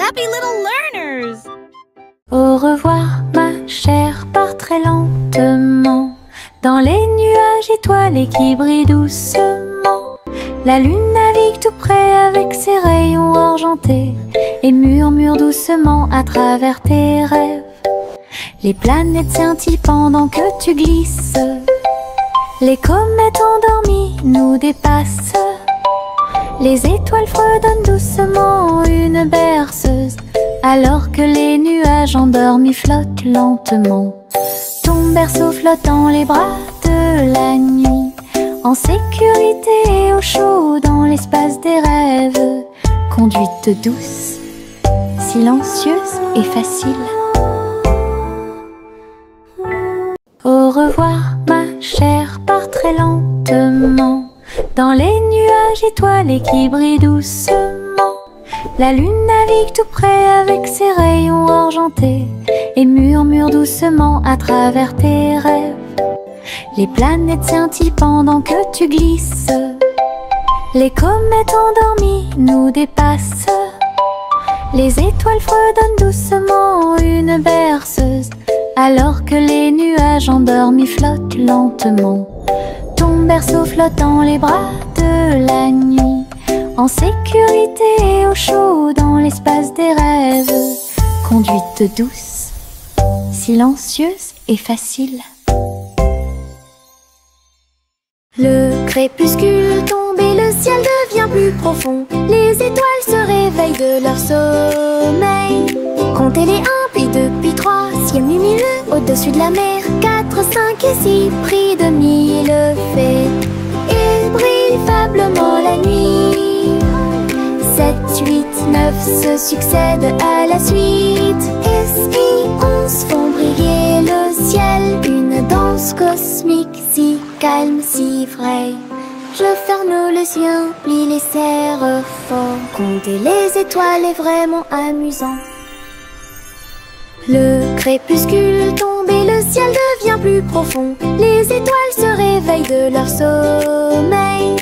happy little learners! Au revoir, ma chère, pars très lentement dans les nuages étoilés qui brillent doucement. La lune navigue tout près avec ses rayons argentés et murmure doucement à travers tes rêves. Les planètes scintillent pendant que tu glisses. Les comètes endormies nous dépassent. Les étoiles fredonnent doucement une berceuse, alors que les nuages endormis flottent lentement. Ton berceau flotte dans les bras de la nuit, en sécurité et au chaud dans l'espace des rêves. Conduite douce, silencieuse et facile. Au revoir, ma chère, pars très lentement dans les nuages étoilés qui brillent doucement. La lune navigue tout près avec ses rayons argentés et murmure doucement à travers tes rêves. Les planètes scintillent pendant que tu glisses. Les comètes endormies nous dépassent. Les étoiles fredonnent doucement une berceuse, alors que les nuages endormis flottent lentement. Ton berceau flotte dans les bras de la nuit, en sécurité et au chaud dans l'espace des rêves. Conduite douce, silencieuse et facile. Le crépuscule tombe et le ciel devient plus profond. Les étoiles se réveillent de leur sommeil. Comptez les 1, puis 2, puis 3, ciel lumineux au-dessus de la mer. 4, 5 et 6, pris de 1000 fées. Il brille faiblement la nuit. 7, 8, 9 se succèdent à la suite. S, I, 11 font briller le ciel. Une danse cosmique si calme, si vraie. Je ferme les yeux, plie les serre fort. Compter les étoiles est vraiment amusant. Le crépuscule tombe et le ciel devient plus profond. Les étoiles se réveillent de leur sommeil.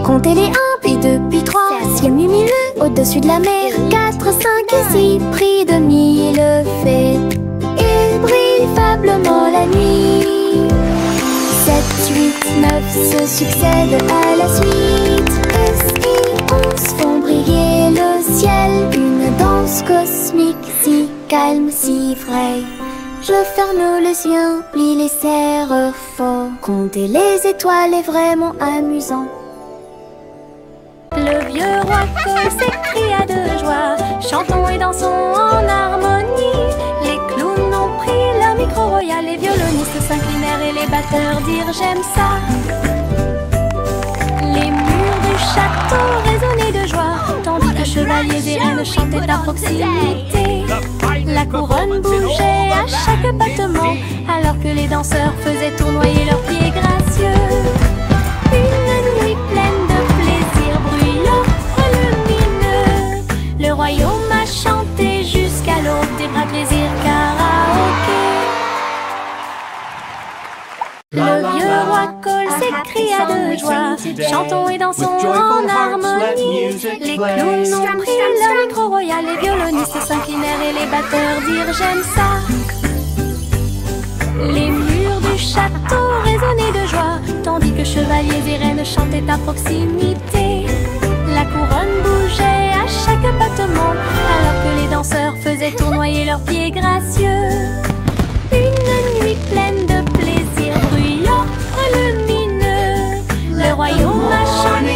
Comptez les 1, puis 2, puis 3, ciel lumineux au-dessus de la mer. 4, 5 et 6, pris de 1000 fées. Il brille faiblement la nuit. 7, 8, 9 se succèdent à la suite. S, I, 11 font briller le ciel. Une danse cosmique si calme, si vraie. Je ferme les yeux, plie les serre fort. Compter les étoiles est vraiment amusant. Le vieux roi Cole s'écria de joie. Chantons et dansons en harmonie. Les clowns ont pris leur micro royal. Les violonistes s'inclinèrent et les batteurs dirent j'aime ça. Les murs du château résonnaient de joie, tandis que chevaliers et reines chantaient à proximité. La couronne bougeait à chaque battement, alors que les danseurs faisaient tournoyer leurs pieds gracieux. Une nuit pleine de plaisir bruyant, lumineux. Le royaume a chanté jusqu'à l'aube des bras plaisirs karaoké. Le vieux roi Cole s'écria de joie. Chantons et dansons en harmonie. Les clowns ont pris leur micro royal. Les violonistes s'inclinèrent et les batteurs dirent j'aime ça. Les murs du château résonnaient de joie, tandis que chevaliers et reines chantaient à proximité. La couronne bougeait à chaque battement, alors que les danseurs faisaient tournoyer leurs pieds gracieux. Une nuit pleine de plaisir bruyant, lumineux. Le royaume a chanté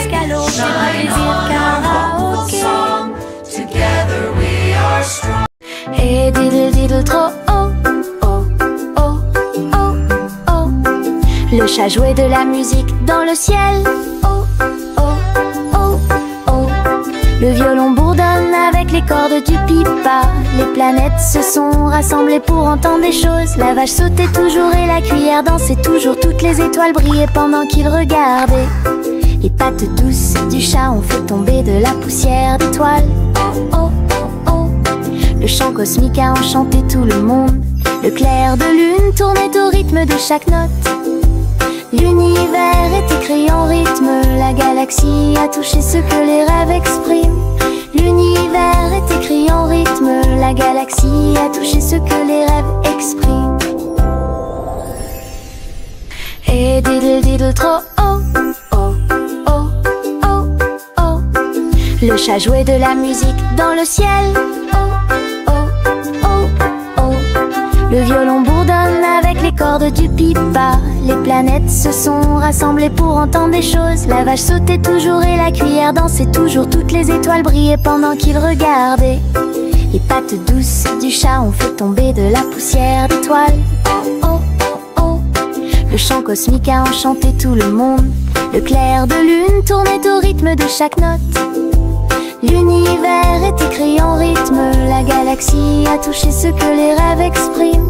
jusqu'à l'aube des bras plaisirs karaoké. Et diddle diddle trop oh, oh, oh, oh, oh. Le chat jouait de la musique dans le ciel. Oh, oh, oh, oh. Le violon bourdonne avec les cordes du pipa. Les planètes se sont rassemblées pour entendre des choses. La vache sautait toujours et la cuillère dansait toujours. Toutes les étoiles brillaient pendant qu'ils regardaient. Les pattes douces du chat ont fait tomber de la poussière d'étoiles. Oh, oh, oh, oh. Le chant cosmique a enchanté tout le monde. Le clair de lune tournait au rythme de chaque note. L'univers est écrit en rythme. La galaxie a touché ce que les rêves expriment. L'univers est écrit en rythme. La galaxie a touché ce que les rêves expriment. Et diddle diddle trop oh, oh, oh, oh, oh. Le chat jouait de la musique dans le ciel. Oh, oh, oh, oh. Le violon bourdonne avec les cordes du pipa. Les planètes se sont rassemblées pour entendre des choses. La vache sautait toujours et la cuillère dansait toujours. Toutes les étoiles brillaient pendant qu'il regardait. Les pattes douces du chat ont fait tomber de la poussière d'étoiles. Oh, oh, oh, oh. Le chant cosmique a enchanté tout le monde. Le clair de lune tournait au rythme de chaque note. L'univers est écrit en rythme. La galaxie a touché ce que les rêves expriment.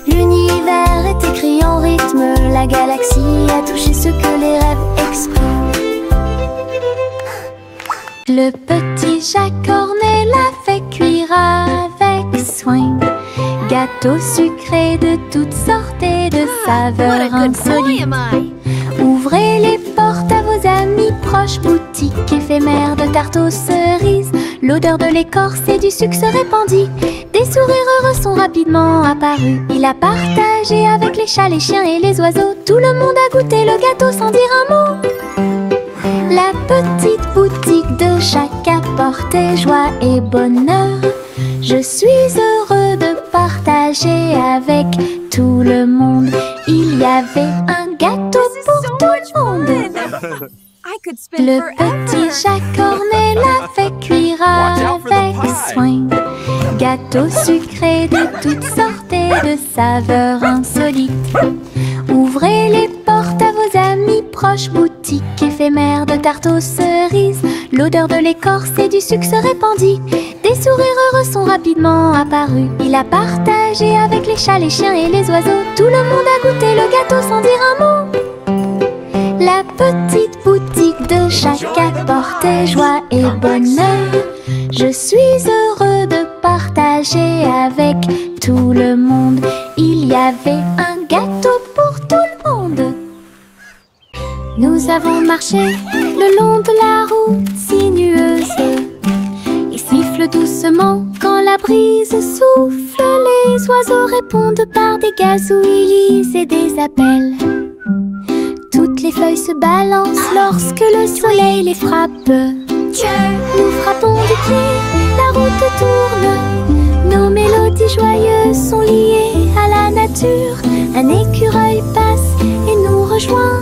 L'univers est écrit en rythme. La galaxie a touché ce que les rêves expriment. Le petit chat cornet l'a fait cuire avec soin. Gâteau sucré de toutes sortes et de saveurs insolites. Ouvrez les portes à vos amis proches. Boutique éphémère de tarte aux cerises. L'odeur de l'écorce et du sucre se répandit. Des sourires heureux sont rapidement apparus. Il a partagé avec les chats, les chiens et les oiseaux. Tout le monde a goûté le gâteau sans dire un mot. La petite boutique de chaque apportait joie et bonheur. Je suis heureux de partager avec tout le monde. Il y avait un gâteau pour tout le monde. Le petit chat cornet l'a fait cuire avec soin. Gâteau sucré de toutes sortes et de saveurs insolites. Ouvrez les portes à vos amis proches. Boutique éphémère de tarte aux cerises. L'odeur de l'écorce et du sucre se répandit. Des sourires heureux sont rapidement apparus. Il a partagé avec les chats, les chiens et les oiseaux. Tout le monde a goûté le gâteau sans dire un mot. La petite boutique de chaque apportait joie et bonheur. Je suis heureux de partager avec tout le monde. Il y avait un gâteau pour tout le monde. Nous avons marché le long de la route sinueuse. Il siffle doucement quand la brise souffle. Les oiseaux répondent par des gazouillis et des appels. Toutes les feuilles se balancent lorsque le soleil les frappe. Nous frappons du pied, la route tourne. Nos mélodies joyeuses sont liées à la nature. Un écureuil passe et nous rejoint.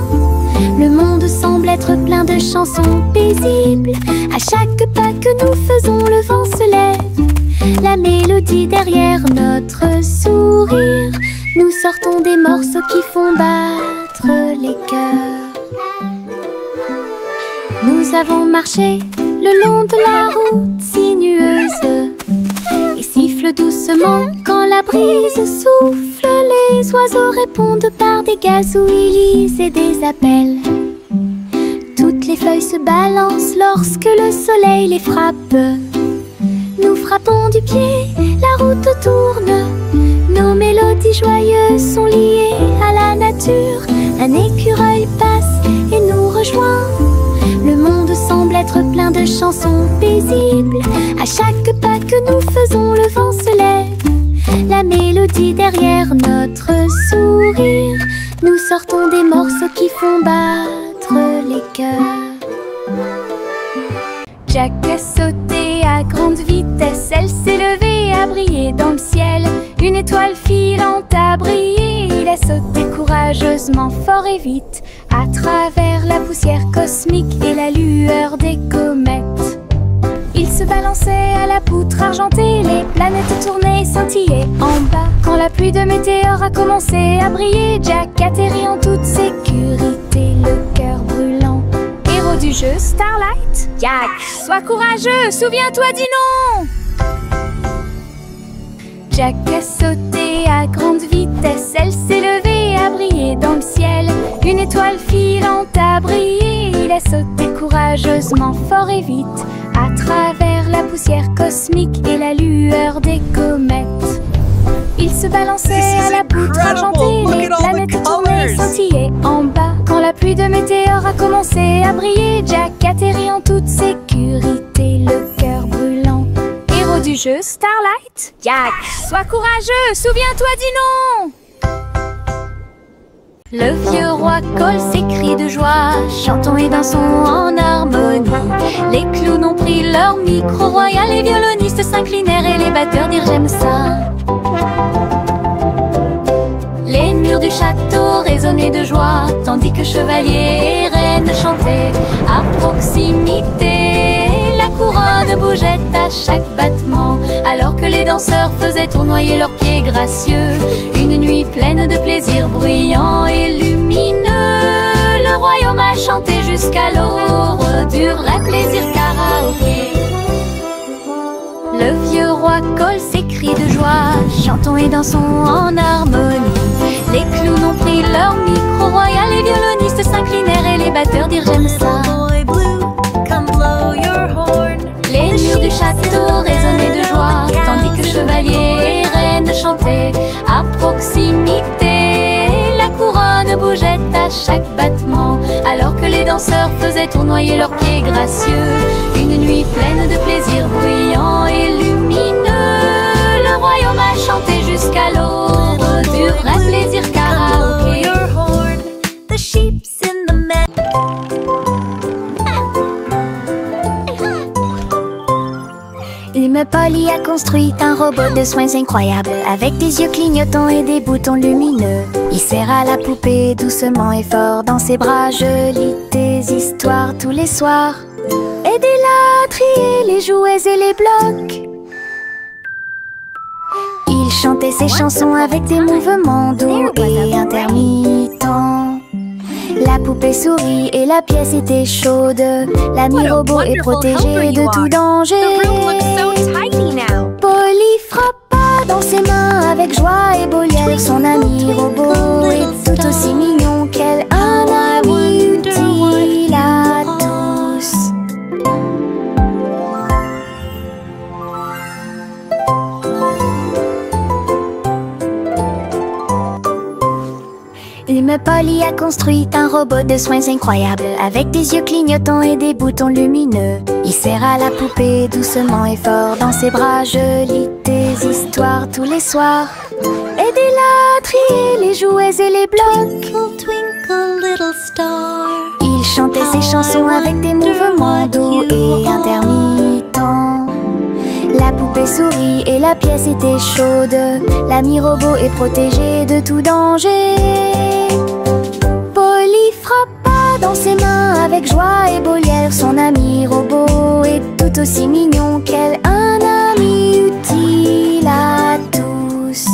Le monde semble être plein de chansons paisibles. À chaque pas que nous faisons, le vent se lève. La mélodie derrière notre sourire. Nous sortons des morceaux qui font battre les cœurs. Nous avons marché le long de la route sinueuse. Il siffle doucement quand la brise souffle. Les oiseaux répondent par des gazouillis et des appels. Toutes les feuilles se balancent lorsque le soleil les frappe. Nous frappons du pied, la route tourne. Nos mélodies joyeuses sont liées à la nature. Un écureuil passe et nous rejoint. Le monde semble être plein de chansons paisibles. À chaque pas que nous faisons, le vent se lève. La mélodie derrière notre sourire. Nous sortons des morceaux qui font battre les cœurs. Jack a sauté à grande vitesse. Elle s'est levée, a brillé dans le ciel. Une étoile filante a brillé. Il a sauté courageusement, fort et vite, à travers la poussière cosmique et la lueur des comètes. Il se balançait à la poutre argentée. Les planètes tournaient et scintillaient en bas. Quand la pluie de météores a commencé à briller, Jack atterrit en toute sécurité, le cœur brûlant. Héros du jeu Starlight, Jack, sois courageux, souviens-toi du nom. Jack a sauté à grande vitesse. Elle s'est levée, a brillé dans le ciel. Une étoile filante a brillé. Il a sauté courageusement, fort et vite, à travers la poussière cosmique et la lueur des comètes. Il se balançait à la poutre argentée. Les planètes tournaient et scintillaient en bas. Quand la pluie de météores a commencé à briller, Jack atterrit en toute sécurité, le cœur brûlant. Héros du jeu, Starlight? Yak, sois courageux, souviens-toi du nom! Le vieux roi colle ses cris de joie, chantons et dansons en harmonie. Les clowns ont pris leur micro royal, les violonistes s'inclinèrent et les batteurs dirent j'aime ça. Les murs du château résonnaient de joie, tandis que chevaliers et reines chantaient à proximité. La couronne bougeait à chaque battement, alors que les danseurs faisaient tournoyer leurs pieds gracieux. Une nuit pleine de plaisir bruyant et lumineux, le royaume a chanté jusqu'à l'aube du vrai plaisir karaoké. Le vieux roi colle ses cris de joie, chantons et dansons en harmonie. Les clowns ont pris leur micro royal, les violonistes s'inclinèrent et les batteurs dirent j'aime ça. Les murs du château résonnaient de joie, tandis que chevaliers et reines chantaient à proximité. La couronne bougeait à chaque battement, alors que les danseurs faisaient tournoyer leurs pieds gracieux. Une nuit pleine de plaisir bruyant et lumineux, le royaume a chanté jusqu'à l'aube du vrai plaisir karaoké. Polly a construit un robot de soins incroyable, avec des yeux clignotants et des boutons lumineux. Il serre à la poupée doucement et fort dans ses bras. Je lis tes histoires tous les soirs. Aidez-la à trier les jouets et les blocs. Il chantait ses chansons avec des mouvements doux et intermittents. La poupée sourit et la pièce était chaude. L'ami robot est protégé de tout danger. Polly frappa dans ses mains avec joie et Boliel. Son ami robot est tout aussi mignon qu'elle. Un ami utile à tous. Polly a construit un robot de soins incroyable, avec des yeux clignotants et des boutons lumineux. Il serre à la poupée doucement et fort dans ses bras. Je lis tes histoires tous les soirs. Aidez-la à trier les jouets et les blocs. Twinkle, twinkle, little star. Il chantait ses chansons avec des mouvements doux et intermittents. La poupée sourit et la pièce était chaude. L'ami robot est protégé de tout danger. Polly frappa dans ses mains avec joie et Boliel. Son ami robot est tout aussi mignon qu'elle. Un ami utile à tous.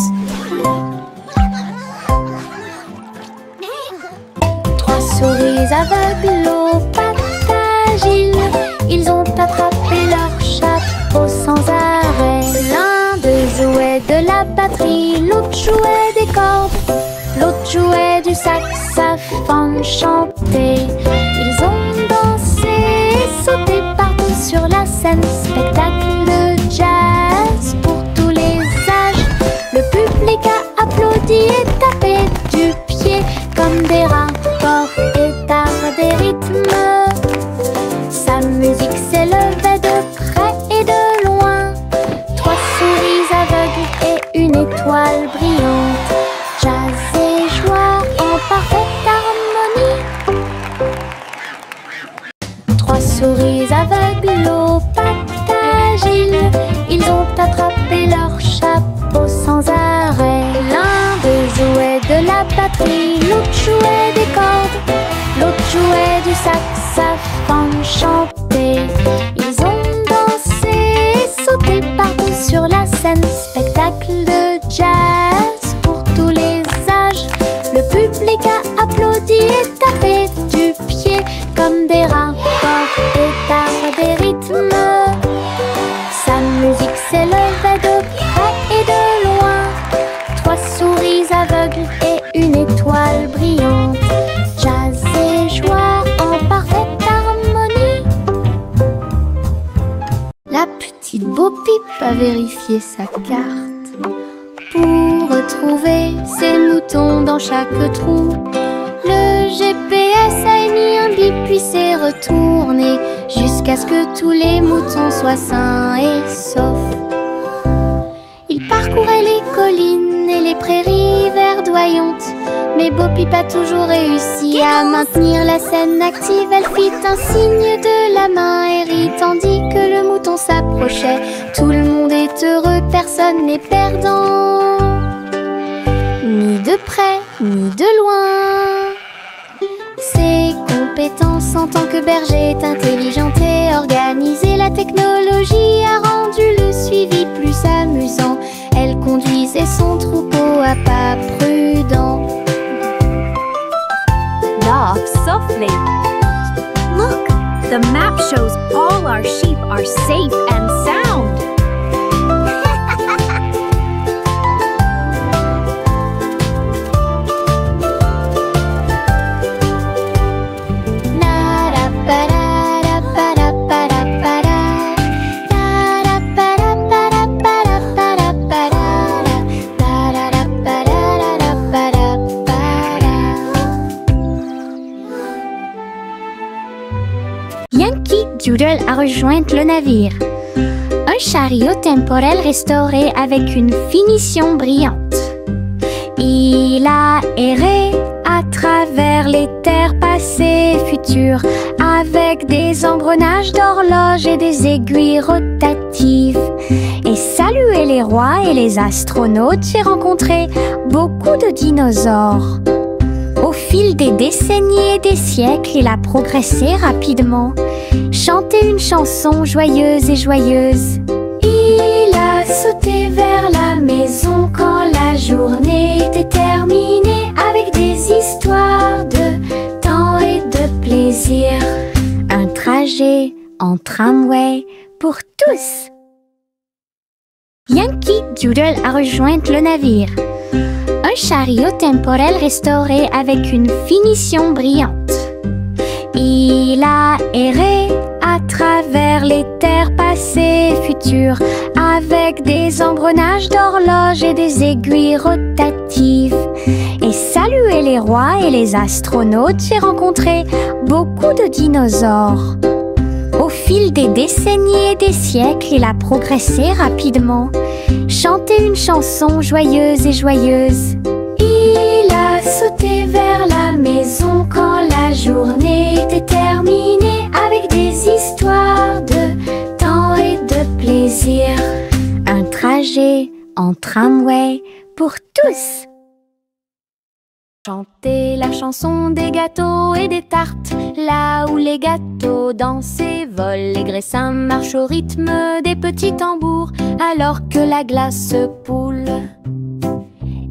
Trois souris aveugles aux pattes agiles. Ils ont attrapé leur chapeau sans arrêt. L'un d'eux jouait de la batterie, l'autre jouait des cordes, l'autre jouait du saxophone chanté. Ils ont dansé et sauté partout sur la scène. Spectacle de jazz pour tous les âges. Le public a applaudi et tapé du pied comme des rapports et des rythmes. Sa musique s'élevait de près et de loin. Trois souris aveugles et une étoile brillante. Jazz et joie en parfaite harmonie. Trois souris aveugles aux pattes agiles. Ils ont attrapé leur chapeau sans arrêt. L'un d'eux jouait de la batterie, l'autre jouait des cordes, l'autre jouait du saxophone chanté. Ils ont dansé et sauté partout sur la scène. Spectacle de jazz pour tous les âges. Le public a applaudi et tapé du pied comme des rapports et des rythmes. Sa musique s'élevait de près et de loin. Trois souris aveugles et une étoile brillante. Jazz et joie en parfaite harmonie. La petite Bo-Peep a vérifié sa carte pour retrouver ses moutons dans chaque trou. Le GPS a émis un bip puis s'est retourné jusqu'à ce que tous les moutons soient sains et saufs. parcourait les collines et les prairies verdoyantes. Mais Bo Peep a toujours réussi à maintenir la scène active. Elle fit un signe de la main et rit tandis que le mouton s'approchait. Tout le monde est heureux, personne n'est perdant, ni de près, ni de loin. Ses compétences en tant que berger est intelligente et organisée. La technologie a rendu le suivi plus amusant. Elle conduisait son troupeau à pas prudents. Laugh softly. Look, the map shows all our sheep are safe and sound. Yankee Doodle a rejoint le navire. Un chariot temporel restauré avec une finition brillante. Il a erré à travers les terres passées et futures, avec des engrenages d'horloge et des aiguilles rotatives. Et salué les rois et les astronautes, j'ai rencontré beaucoup de dinosaures. Au fil des décennies et des siècles, il a progressé rapidement, chanté une chanson joyeuse et joyeuse. Il a sauté vers la maison quand la journée était terminée, avec des histoires de temps et de plaisir. Un trajet en tramway pour tous. Yankee Doodle a rejoint le navire. Un chariot temporel restauré avec une finition brillante. Il a erré à travers les terres passées et futures, avec des engrenages d'horloge et des aiguilles rotatives. Et salué les rois et les astronautes, j'ai rencontré beaucoup de dinosaures. Au fil des décennies et des siècles, il a progressé rapidement, chanté une chanson joyeuse et joyeuse. Il a sauté vers la maison quand la journée était terminée, avec des histoires de temps et de plaisir. Un trajet en tramway pour tous. Chanter la chanson des gâteaux et des tartes, là où les gâteaux dansent et volent, les graissins marchent au rythme des petits tambours, alors que la glace se poule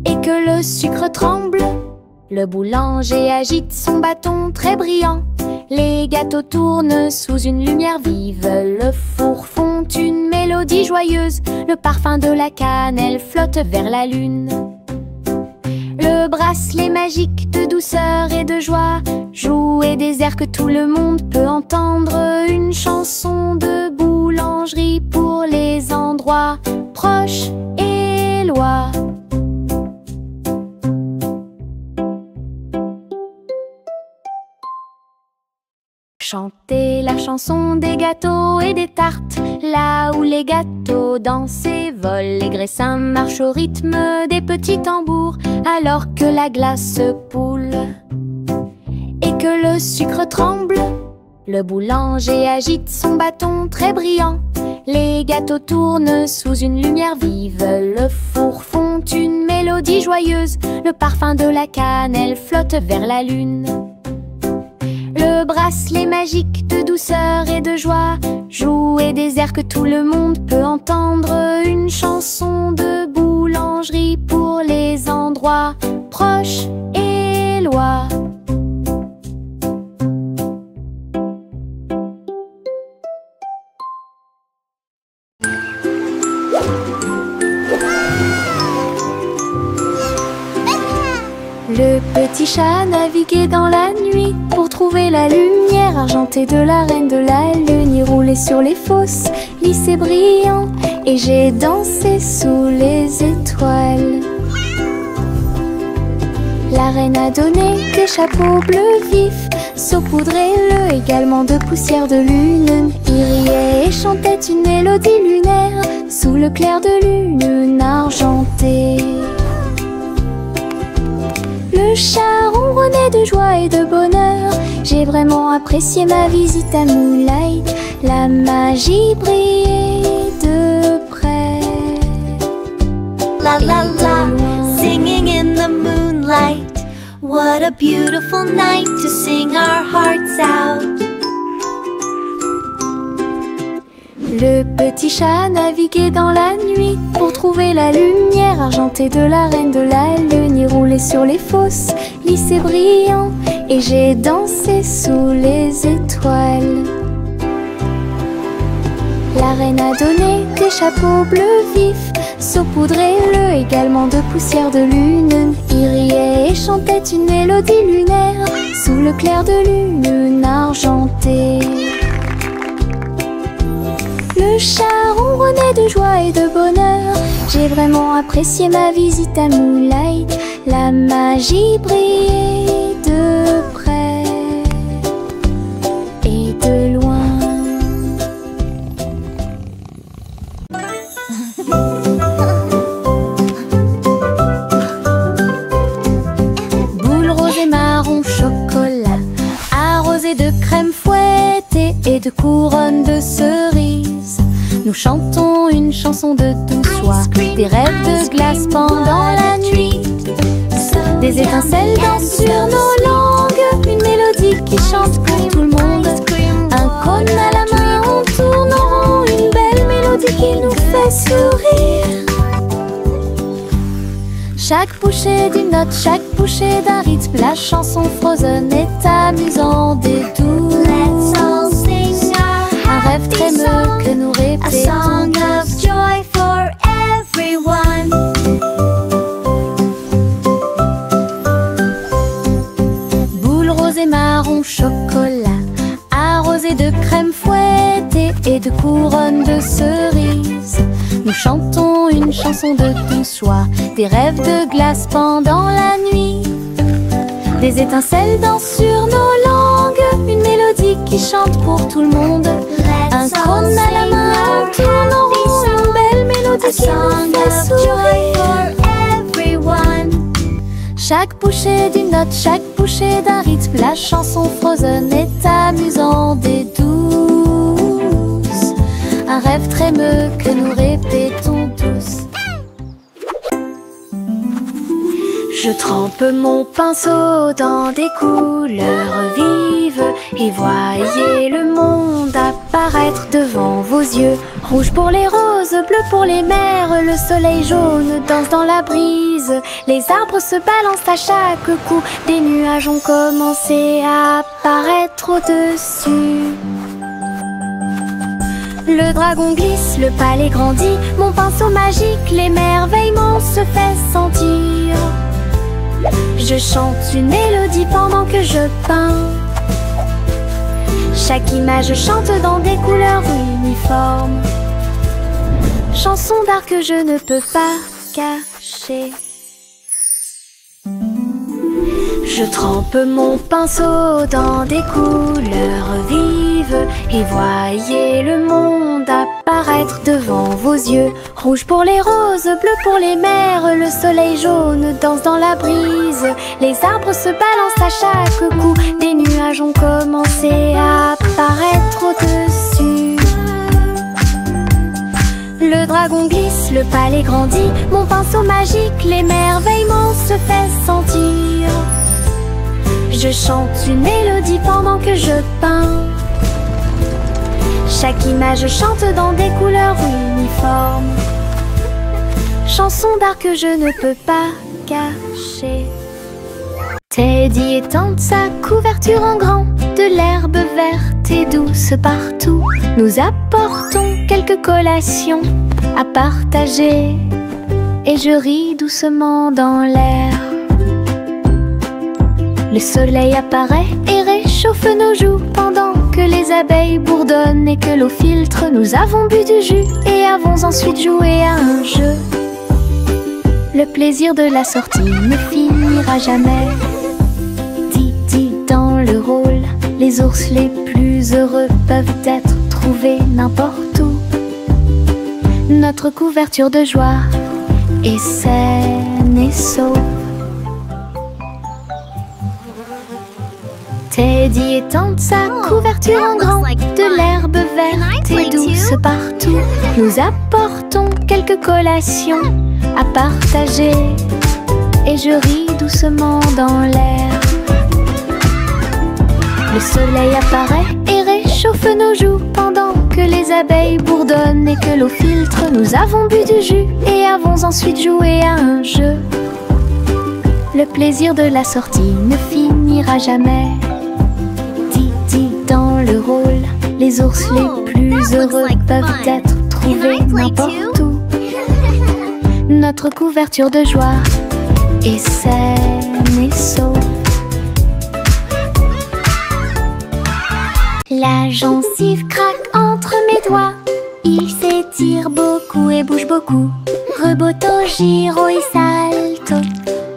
et que le sucre tremble. Le boulanger agite son bâton très brillant, les gâteaux tournent sous une lumière vive, le four fond une mélodie joyeuse, le parfum de la cannelle flotte vers la lune. Le bracelet magique de douceur et de joie jouer des airs que tout le monde peut entendre, une chanson de boulangerie pour les endroits proches et loin. Chanter la chanson des gâteaux et des tartes, là où les gâteaux dansent et volent, les graissins marchent au rythme des petits tambours, alors que la glace se poule et que le sucre tremble. Le boulanger agite son bâton très brillant, les gâteaux tournent sous une lumière vive, le four fond une mélodie joyeuse, le parfum de la cannelle flotte vers la lune. Le bracelet magique de douceur et de joie jouer des airs que tout le monde peut entendre, une chanson de boulangerie pour les endroits proches et loin. Le petit chat naviguait dans la nuit pour trouver la lumière argentée de la reine de la lune. Il roulait sur les fosses, lisse et brillant, et j'ai dansé sous les étoiles. La reine a donné des chapeaux bleus vifs, saupoudrez-le également de poussière de lune. Il riait et chantait une mélodie lunaire sous le clair de lune argentée. Le chat ronronnait de joie et de bonheur. J'ai vraiment apprécié ma visite à Moonlight. La magie brillait de près. La la la, singing in the moonlight. What a beautiful night to sing our hearts out. Le petit chat naviguait dans la nuit pour trouver la lumière argentée de la reine de la lune. Il roulait sur les fosses, lissés brillants, et j'ai dansé sous les étoiles. La reine a donné des chapeaux bleus vifs, saupoudrez-le également de poussière de lune. Il riait et chantait une mélodie lunaire sous le clair de lune argentée. Le chat ronronnait de joie et de bonheur. J'ai vraiment apprécié ma visite à Moonlight. La magie brillait de près et de loin. Boule rose et marron chocolat, arrosée de crème fouettée et de couronne de cerises. Nous chantons une chanson de douce soie, des rêves de glace pendant la nuit. Des étincelles dansent sur nos langues, une mélodie qui chante pour tout le monde. Un cône à la main, on tourne en rond, une belle mélodie qui nous fait sourire. Chaque bouchée d'une note, chaque bouchée d'un rythme, la chanson Frozen est amusante et douce. Let's all sing Un rêve trémeux que nous a répétons. song of joy for everyone. Boule rose et marron chocolat, arrosée de crème fouettée et de couronne de cerises. Nous chantons une chanson de douce joie, des rêves de glace pendant la nuit. Des étincelles dansent sur nos langues, une mélodie qui chante pour tout le monde. Un cône à la main, on tourne en rond, une belle mélodie qui nous fait sourire. Chaque bouchée d'une note, chaque bouchée d'un rythme, la chanson Frozen est amusante et douce. Un rêve trémeux que nous répétons tous. Je trempe mon pinceau dans des couleurs vives et voyez le monde apparaître devant vos yeux. Rouge pour les roses, bleu pour les mers, le soleil jaune danse dans la brise. Les arbres se balancent à chaque coup, des nuages ont commencé à apparaître au-dessus. Le dragon glisse, le palais grandit, mon pinceau magique, l'émerveillement se fait sentir. Je chante une mélodie pendant que je peins. Chaque image chante dans des couleurs uniformes. Chanson d'art que je ne peux pas cacher. Je trempe mon pinceau dans des couleurs vives et voyez le monde apparaître devant vos yeux. Rouge pour les roses, bleu pour les mers, le soleil jaune danse dans la brise. Les arbres se balancent à chaque coup, des nuages ont commencé à apparaître au-dessus. Le dragon glisse, le palais grandit, mon pinceau magique, l'émerveillement se fait sentir. Je chante une mélodie pendant que je peins. Chaque image chante dans des couleurs uniformes. Chanson d'art que je ne peux pas cacher. Teddy étend sa couverture en grand, de l'herbe verte et douce partout. Nous apportons quelques collations à partager et je ris doucement dans l'air. Le soleil apparaît et réchauffe nos joues pendant que les abeilles bourdonnent et que l'eau filtre. Nous avons bu du jus et avons ensuite joué à un jeu. Le plaisir de la sortie ne finira jamais. Didi dans le rôle Les ours les plus heureux peuvent être trouvés n'importe où. Notre couverture de joie est saine et sauve. Teddy étend sa couverture en grand, de l'herbe verte et douce partout. Nous apportons quelques collations à partager et je ris doucement dans l'air. Le soleil apparaît et réchauffe nos joues pendant que les abeilles bourdonnent et que l'eau filtre. Nous avons bu du jus et avons ensuite joué à un jeu. Le plaisir de la sortie ne finira jamais. Didi dans le rôle, les ours les plus heureux peuvent être trouvés n'importe où. Notre couverture de joie est saine et sauve. La gencive craque entre mes doigts. Il s'étire beaucoup et bouge beaucoup. Reboto, giro et salto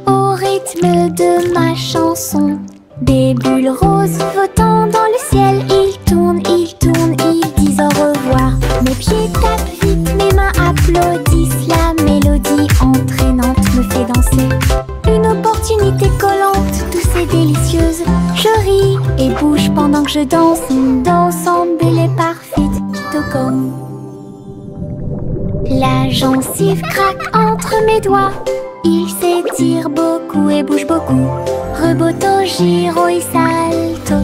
au rythme de ma chanson. Des bulles roses flottant dans le ciel. Ils tournent, ils disent au revoir. Mes pieds tapent vite, mes mains applaudissent. La mélodie entraînante me fait danser. Une opportunité collante, douce et délicieuse. Je ris et bouge pendant que je danse. Une danse belle et parfaite, tout comme. La gencive craque entre mes doigts. Il s'étire beaucoup et bouge beaucoup. Reboto, giro et salto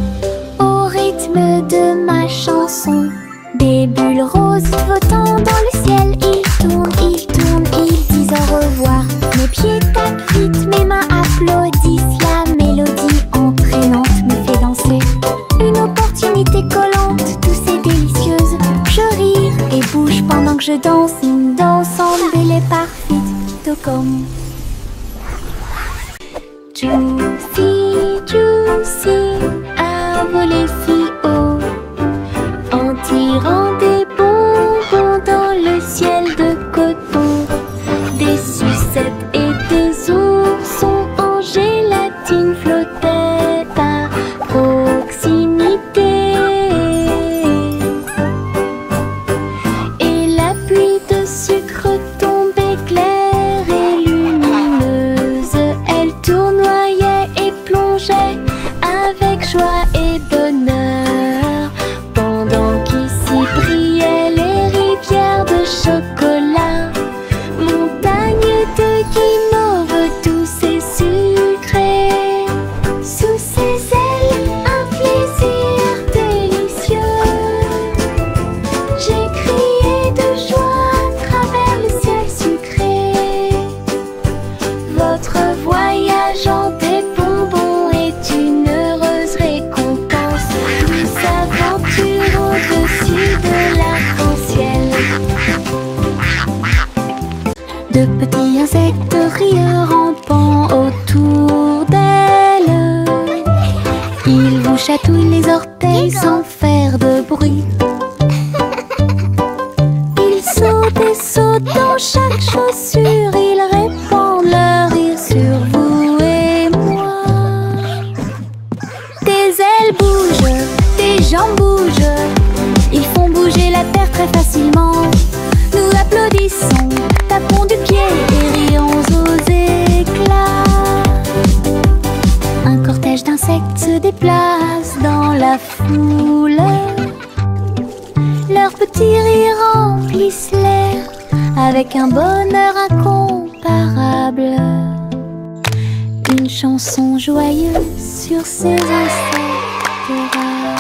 au rythme de ma chanson. Des bulles roses flottant dans le ciel. Ils tournent, ils disent au revoir. Mes pieds tapent vite, mes mains applaudissent. La mélodie entraînante me fait danser. Une opportunité collante, douce et délicieuse. Je ris et bouge pendant que je danse. Une danse belle et parfaite, tout comme. Juicy, Juicy a volé si haut en tirant des bonbons dans le ciel de coton. Des sucettes et des oursons en gélatine flottaient à proximité. Et la pluie de sucre tombait claire et lumineuse. Elle tournoyait et plongeait avec joie et bonheur, pendant qu'ici brillaient les rivières de chocolat, montagnes de guimauve douces et sucrées. Sous ses ailes, un plaisir délicieux. J'ai crié de joie à travers le ciel sucré. Votre voyage en des bonbons est une heureuse récompense. Douce aventure au-dessus de l'arc-en-ciel. De petits insectes rieurs rampant autour d'elle. Ils vous chatouillent les orteils sans faire de bruit. Ils sautent et sautent dans chaque chaussure. Ils répandent leur rire sur vous et moi. Des ailes bougent, des jambes bougent. Ils font bouger la terre très facilement. Nous applaudissons, tapons du pied et rions aux éclats. Un cortège d'insectes se déplace dans la foule. Leurs petits rires remplissent l'air avec un bonheur incomparable. Une chanson joyeuse sur ces insectes rares.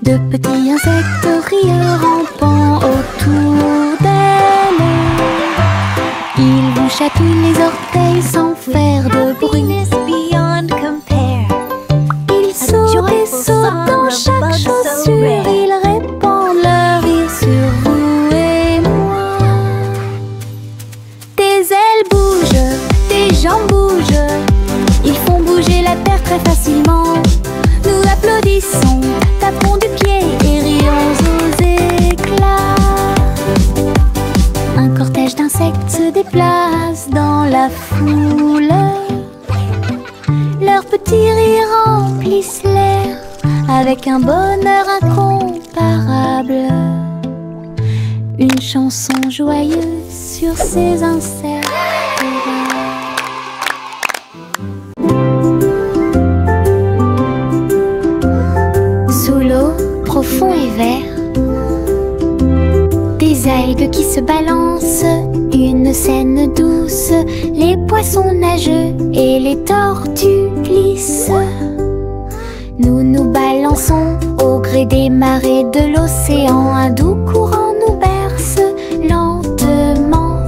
De petits insectes rieurs rampant autour d'elle. Ils vous chatouillent les orteils sans faire de bruit. Beyond compare. Ils sautent et sautent dans chaque chaussure. Ils répandent leur rire sur vous et moi. Des ailes bougent, des jambes bougent. Ils font bouger la terre très facilement. Nous applaudissons, tapons du pied et rions aux éclats. Un cortège d'insectes se déplace dans la foule. Leurs petits petits rires remplissent l'air avec un bonheur incomparable. Une chanson joyeuse sur ces incertables. Sous l'eau, profond et vert, des algues qui se balancent, une scène douce, les poissons nageux et les tortues glissent. Nous nous balançons au gré des marées de l'océan, un doux courant nous berce lentement.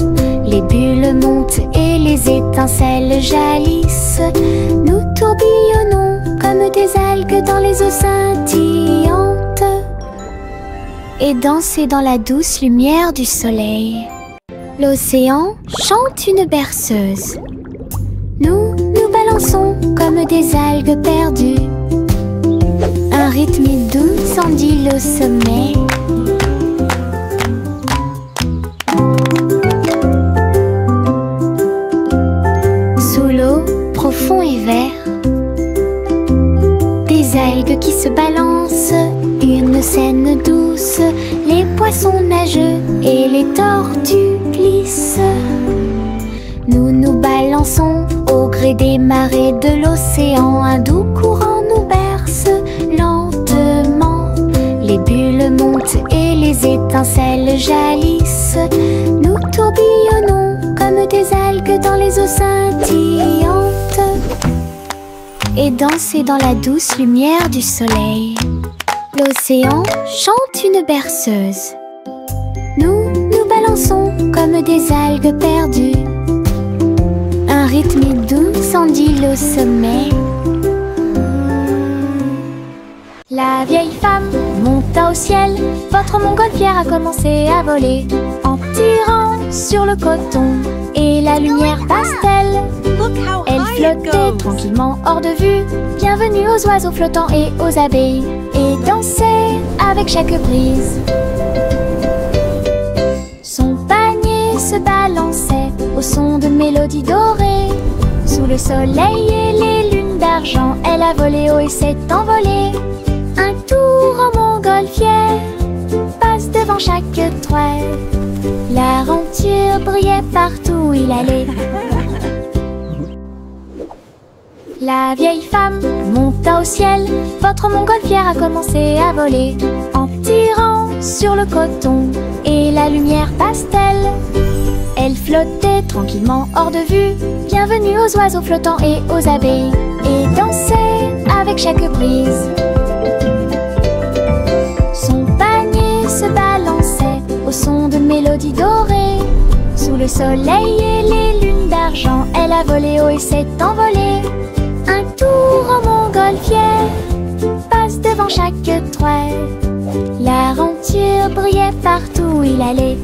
Les bulles montent et les étincelles jaillissent. Nous tourbillonnons comme des algues dans les eaux scintillantes et danser dans la douce lumière du soleil. L'océan chante une berceuse. Nous nous balançons comme des algues perdues. Un rythme doux s'endile au sommet. Sous l'eau, profond et vert, des algues qui se balancent, une scène douce, les poissons nageux et les tortues glissent. Nous nous balançons au gré des marées de l'océan, un doux courant nous berce lentement. Les bulles montent et les étincelles jaillissent. Nous tourbillonnons comme des algues dans les eaux scintillantes et danser dans la douce lumière du soleil. L'océan chante une berceuse. Nous nous balançons comme des algues perdues. Un rythme doux s'endile au sommet. La vieille femme monta au ciel. Votre montgolfière a commencé à voler en tirant sur le coton et la lumière pastel. Elle flottait tranquillement hors de vue. Bienvenue aux oiseaux flottants et aux abeilles, et dansait avec chaque brise. Son panier se balançait au son de mélodies dorées. Sous le soleil et les lunes d'argent, elle a volé haut et s'est envolée. Un tour en montgolfière passe devant chaque trait. L'aventure brillait partout où il allait. La vieille femme monta au ciel. Votre montgolfière a commencé à voler en tirant sur le coton et la lumière pastel. Elle flottait tranquillement hors de vue. Bienvenue aux oiseaux flottants et aux abeilles, et dansait avec chaque brise. Son panier se balançait au son de mélodies dorées. Sous le soleil et les lunes d'argent, elle a volé haut et s'est envolée. Un tour en montgolfière passe devant chaque trait. L'aventure brillait partout où il allait.